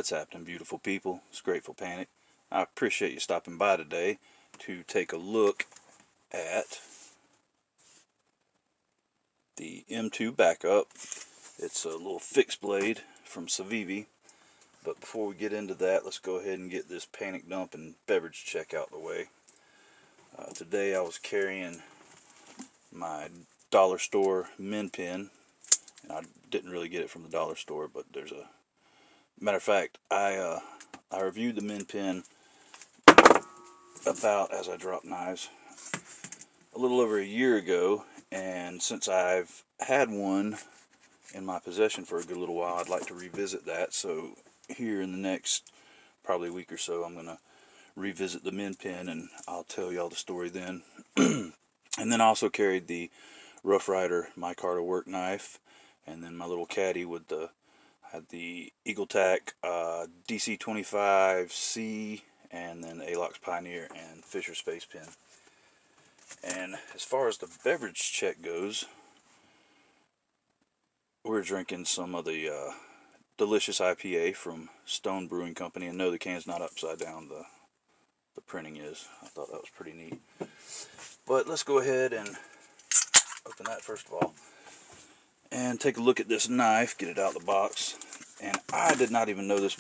What's happening, beautiful people? It's Grateful Panic. I appreciate you stopping by today to take a look at the M2 Backup. It's a little fixed blade from Civivi. But before we get into that, let's go ahead and get this panic dump and beverage check out the way. Today I was carrying my dollar store min pin, and I didn't really get it from the dollar store, but there's a matter of fact, I reviewed the min pin about, as I drop knives, a little over a year ago, and since I've had one in my possession for a good little while, I'd like to revisit that. So here in the next probably week or so, I'm going to revisit the min pin, and I'll tell y'all the story then. And then I also carried the Rough Rider micarta work knife, and then my little caddy with the had the Eagle Tack DC25C, and then the Alox Pioneer and Fisher Space Pen. And as far as the beverage check goes, we're drinking some of the delicious IPA from Stone Brewing Company. And no, the can's not upside down, the printing is. I thought that was pretty neat. But let's go ahead and open that first of all and take a look at this knife, get it out of the box. And I did not even know this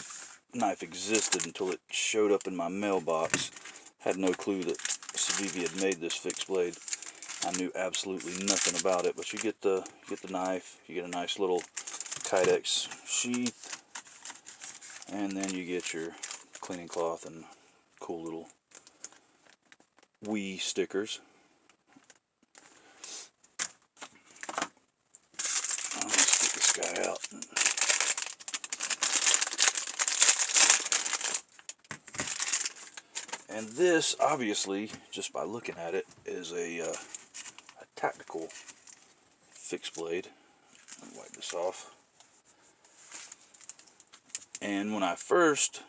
knife existed until it showed up in my mailbox. Had no clue that Civivi had made this fixed blade. I knew absolutely nothing about it, but you get the knife, you get a nice little Kydex sheath, and then you get your cleaning cloth and cool little WAY stickers. Let's get this guy out. And this, obviously, just by looking at it, is a tactical fixed blade. Let me wipe this off. And when I first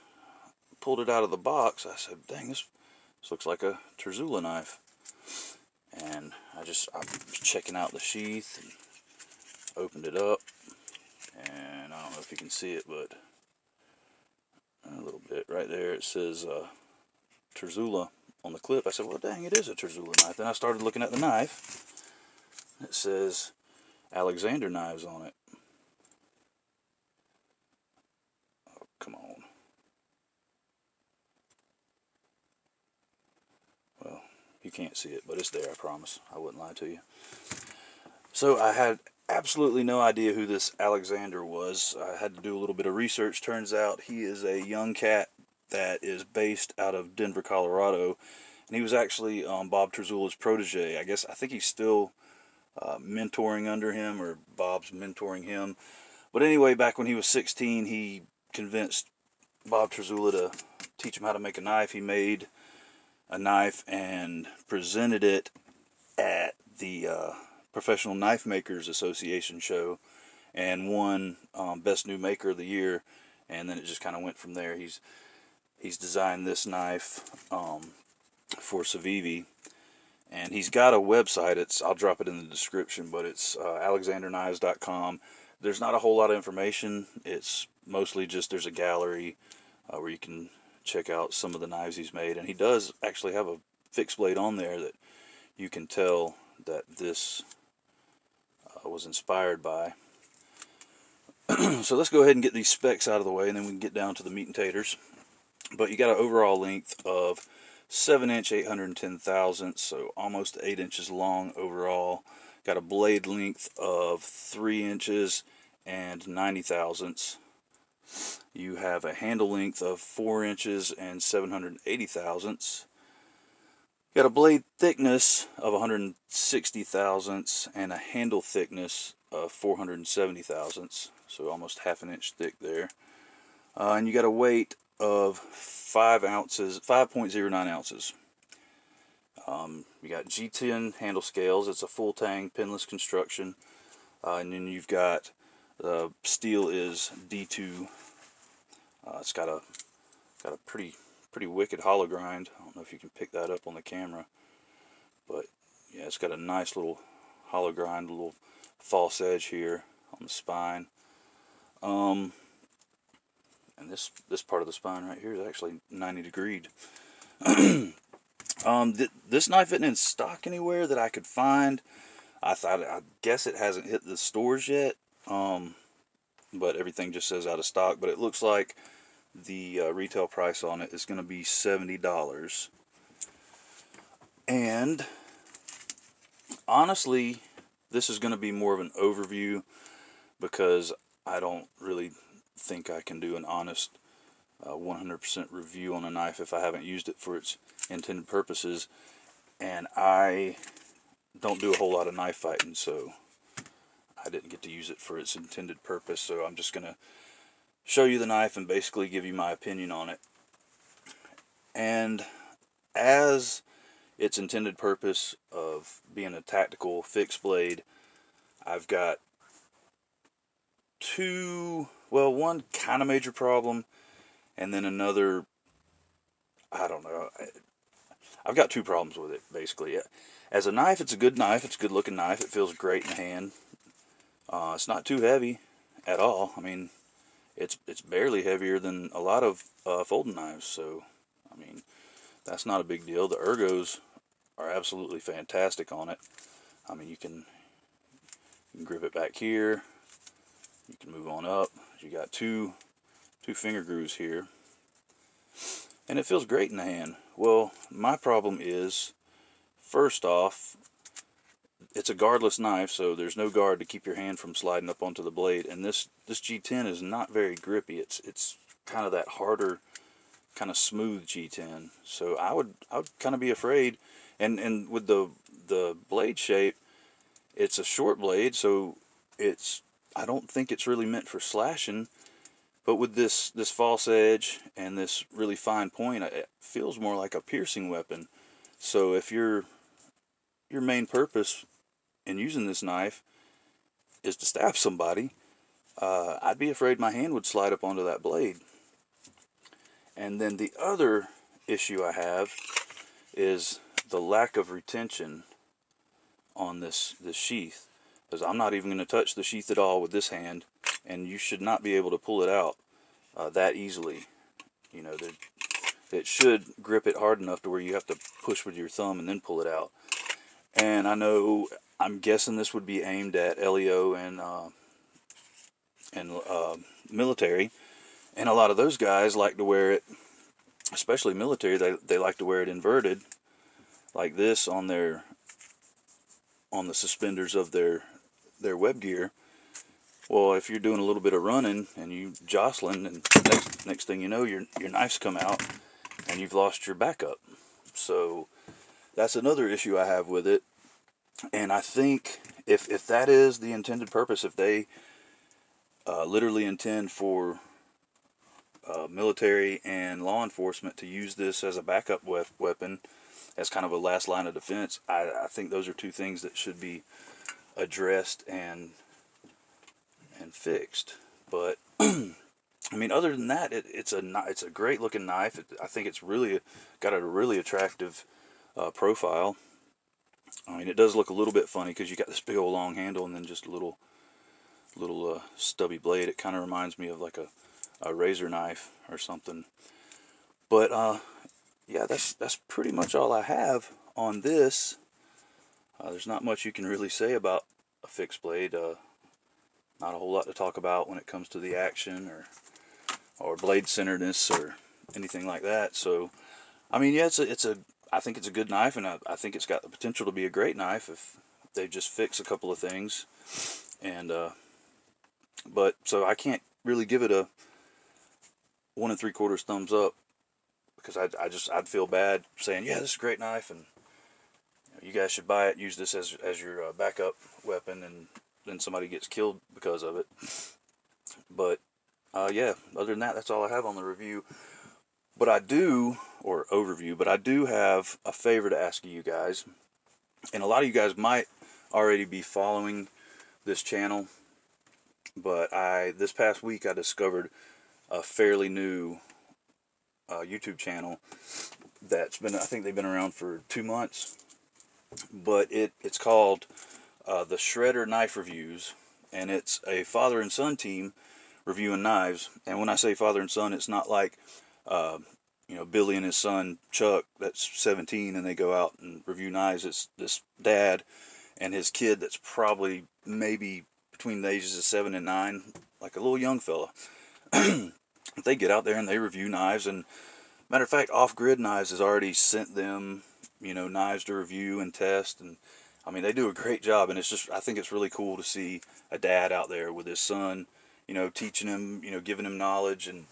pulled it out of the box, I said, dang, this looks like a Terzula knife. And I was checking out the sheath and opened it up. And I don't know if you can see it, but a little bit right there, it says Terzula on the clip. I said, well, dang, it is a Terzula knife. Then I started looking at the knife. It says Alexander knives on it. Oh, come on. Well, you can't see it, but it's there, I promise. I wouldn't lie to you. So I had absolutely no idea who this Alexander was. I had to do a little bit of research. Turns out he is a young cat that is based out of Denver, Colorado. And he was actually Bob Terzula's protege. I think he's still mentoring under him, or Bob's mentoring him. But anyway, back when he was 16, he convinced Bob Terzula to teach him how to make a knife. He made a knife and presented it at the Professional Knife Makers Association show and won Best New Maker of the Year. And then it just kind of went from there. He's designed this knife for Civivi, and he's got a website. I'll drop it in the description, but it's alexanderknives.com. There's not a whole lot of information. It's mostly just there's a gallery where you can check out some of the knives he's made, and he does actually have a fixed blade on there that you can tell that this was inspired by. So let's go ahead and get these specs out of the way, and then we can get down to the meat and taters. But you got an overall length of 7-inch 810 thousandths, so almost 8 inches long overall. Got a blade length of 3 inches and 90 thousandths. You have a handle length of 4 inches and 780 thousandths. Got a blade thickness of 160 thousandths and a handle thickness of 470 thousandths, so almost half an inch thick there. And you got a weight of 5.09 ounces. You got G10 handle scales. It's a full tang pinless construction, and then you've got the steel is D2. It's got a pretty wicked hollow grind. I don't know if you can pick that up on the camera, but yeah, it's got a nice little hollow grind, a little false edge here on the spine. And this part of the spine right here is actually 90 degreed. This knife isn't in stock anywhere that I could find. I guess it hasn't hit the stores yet, but everything just says out of stock. But it looks like the retail price on it is going to be $70. And honestly, this is going to be more of an overview, because I don't really think I can do an honest 100% review on a knife if I haven't used it for its intended purposes. And I don't do a whole lot of knife fighting, so I didn't get to use it for its intended purpose. So I'm just going to show you the knife and basically give you my opinion on it. And as its intended purpose of being a tactical fixed blade, I've got one kind of major problem, and then another, I don't know. I've got two problems with it, basically. As a knife, it's a good knife. It's a good looking knife. It feels great in the hand. It's not too heavy at all. I mean, it's barely heavier than a lot of folding knives, so I mean, that's not a big deal. The Ergos are absolutely fantastic on it. I mean, you can grip it back here. You can move on up. You got two finger grooves here, and it feels great in the hand. Well, my problem is, first off, it's a guardless knife, so there's no guard to keep your hand from sliding up onto the blade. And this G10 is not very grippy. It's kind of that harder, kind of smooth G10. So I would kind of be afraid. And with the blade shape, it's a short blade, so I don't think it's really meant for slashing. But with this false edge and this really fine point, it feels more like a piercing weapon. So if your main purpose in using this knife is to stab somebody, I'd be afraid my hand would slide up onto that blade. And then the other issue I have is the lack of retention on this sheath, because I'm not even going to touch the sheath at all with this hand, and you should not be able to pull it out that easily. You know, it should grip it hard enough to where you have to push with your thumb and then pull it out. And I'm guessing this would be aimed at LEO and military, and a lot of those guys like to wear it, especially military. They like to wear it inverted, like this, on the suspenders of their web gear. Well, if you're doing a little bit of running and you jostling, and next thing you know, your knife's come out and you've lost your backup. So that's another issue I have with it. And I think if that is the intended purpose, if they literally intend for military and law enforcement to use this as a backup weapon, as kind of a last line of defense, I think those are two things that should be addressed and fixed. But I mean, other than that, it's a great looking knife. I think it's really got a really attractive profile. I mean, it does look a little bit funny because you got this big old long handle and then just a little stubby blade. It kind of reminds me of like a razor knife or something. But yeah, that's pretty much all I have on this. There's not much you can really say about a fixed blade. Not a whole lot to talk about when it comes to the action or blade centeredness or anything like that. So, I mean, yeah, I think it's a good knife, and I think it's got the potential to be a great knife if they just fix a couple of things. And but so I can't really give it a 1 3/4 thumbs up, because I'd feel bad saying, yeah, this is a great knife, and you guys should buy it, use this as your backup weapon, and then somebody gets killed because of it. But yeah, other than that, that's all I have on the review. But I do have a favor to ask you guys. And a lot of you guys might already be following this channel, but this past week I discovered a fairly new YouTube channel that's been, I think they've been around for 2 months, but it's called the Shredder Knife Reviews, and it's a father and son team reviewing knives. And when I say father and son, it's not like you know, Billy and his son Chuck that's 17 and they go out and review knives. It's this dad and his kid that's probably maybe between the ages of 7 and 9, like a little young fella. They get out there and they review knives, and matter of fact, Off-Grid Knives has already sent them, you know, knives to review and test, and I mean, they do a great job. And it's just, I think it's really cool to see a dad out there with his son, you know, teaching him, you know, giving him knowledge and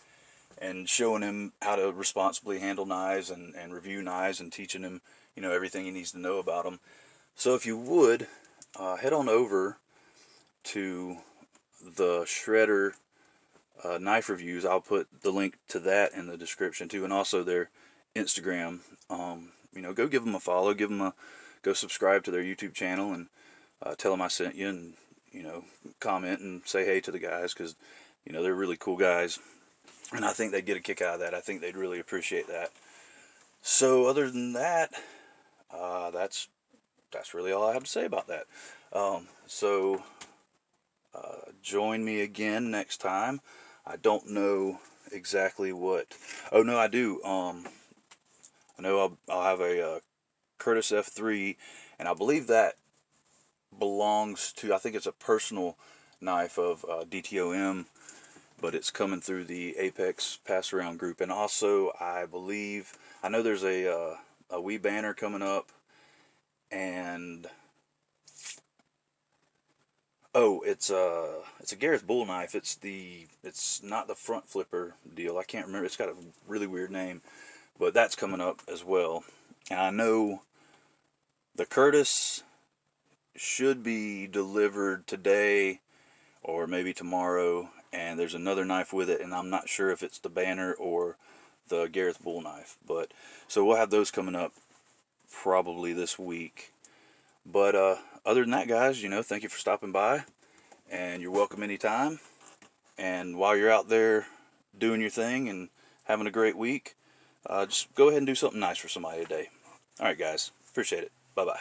showing him how to responsibly handle knives and review knives, and teaching him, you know, everything he needs to know about them. So if you would, head on over to the Shredder knife reviews. I'll put the link to that in the description too, and also their Instagram. You know, go give them a follow, go subscribe to their YouTube channel, and tell them I sent you, and you know, comment and say hey to the guys, because you know, they're really cool guys, and I think they'd get a kick out of that. I think they'd really appreciate that. So other than that, that's really all I have to say about that. So join me again next time. I don't know exactly what. Oh no, I do. I know I'll have a Curtis F3, and I believe that belongs to, I think it's a personal knife of DOTM, but it's coming through the Apex Pass Around group. And also, I believe, I know there's a WE banner coming up, and oh, it's a Gareth Bull knife. It's not the front flipper deal. I can't remember. It's got a really weird name, but that's coming up as well. And I know the Curtis should be delivered today or maybe tomorrow, and there's another knife with it, and I'm not sure if it's the banner or the Gareth Bull knife. But so we'll have those coming up probably this week. But other than that, guys, you know, thank you for stopping by, and you're welcome anytime. And while you're out there doing your thing and having a great week, just go ahead and do something nice for somebody today. All right, guys, appreciate it. Bye-bye.